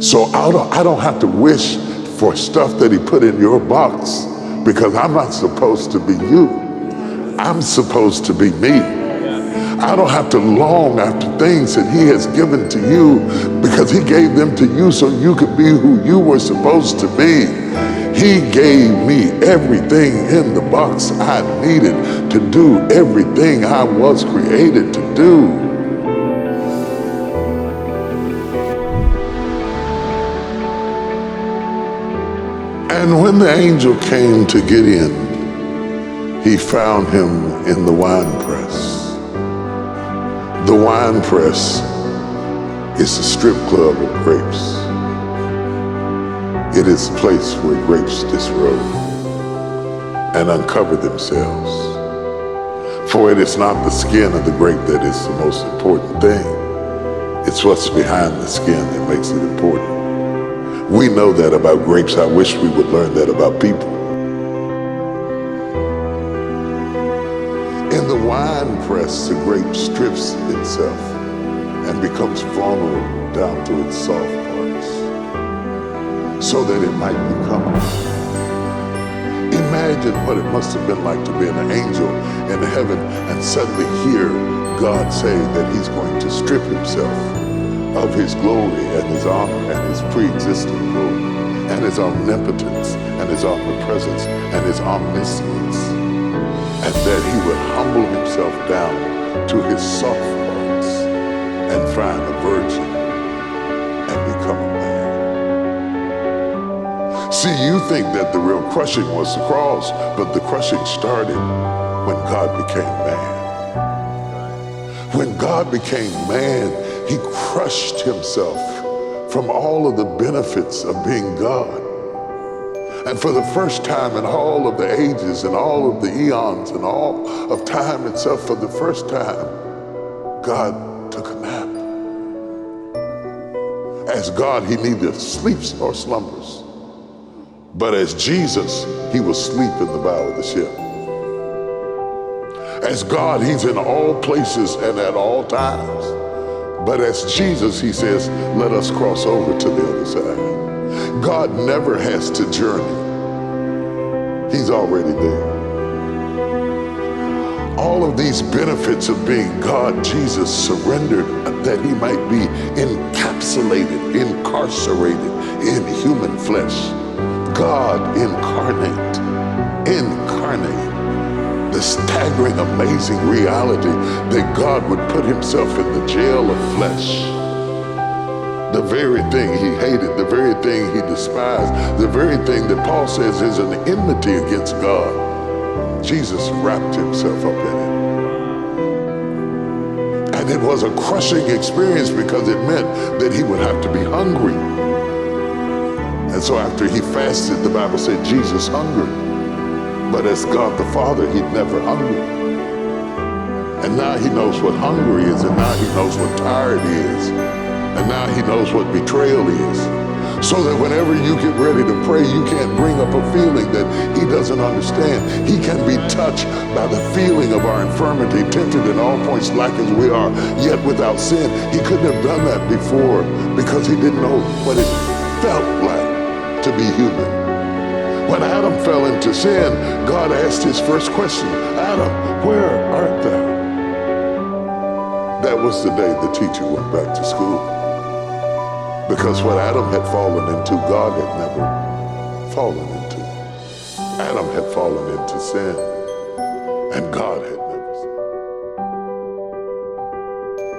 So I don't have to wish for stuff that he put in your box, because I'm not supposed to be you. I'm supposed to be me. I don't have to long after things that he has given to you, because he gave them to you so you could be who you were supposed to be. He gave me everything in the box I needed to do everything I was created to do. And when the angel came to get in, he found him in the winepress. The winepress is a strip club of grapes. It is a place where grapes disrobe and uncover themselves. For it is not the skin of the grape that is the most important thing. It's what's behind the skin that makes it important. We know that about grapes. I wish we would learn that about people. In the wine press, the grape strips itself and becomes vulnerable down to its soft parts, so that it might become. Imagine what it must have been like to be an angel in heaven and suddenly hear God say that he's going to strip himself of his glory and his honor and his pre-existing glory and his omnipotence and his omnipresence and his omniscience, and that he would humble himself down to his soft parts and find a virgin and become a man. See, you think that the real crushing was the cross, but the crushing started when God became man. When God became man, he crushed himself from all of the benefits of being God. And for the first time in all of the ages and all of the eons and all of time itself, for the first time, God took a nap. As God, he neither sleeps nor slumbers. But as Jesus, he will sleep in the bow of the ship. As God, he's in all places and at all times. But as Jesus, he says, let us cross over to the other side. God never has to journey. He's already there. All of these benefits of being God, Jesus surrendered that he might be encapsulated, incarcerated in human flesh. God incarnate. The staggering, amazing reality that God would put himself in the jail of flesh. The very thing he hated, the very thing he despised, the very thing that Paul says is an enmity against God. Jesus wrapped himself up in it. And it was a crushing experience because it meant that he would have to be hungry. And so after he fasted, the Bible said Jesus hungered. But as God the Father, he'd never hungered. And now he knows what hunger is, and now he knows what tired is, and now he knows what betrayal is. So that whenever you get ready to pray, you can't bring up a feeling that he doesn't understand. He can be touched by the feeling of our infirmity, tempted in all points like as we are, yet without sin. He couldn't have done that before because he didn't know what it felt like to be human. When Adam fell into sin, God asked his first question, Adam, where art thou? That was the day the teacher went back to school. Because what Adam had fallen into, God had never fallen into. Adam had fallen into sin, and God had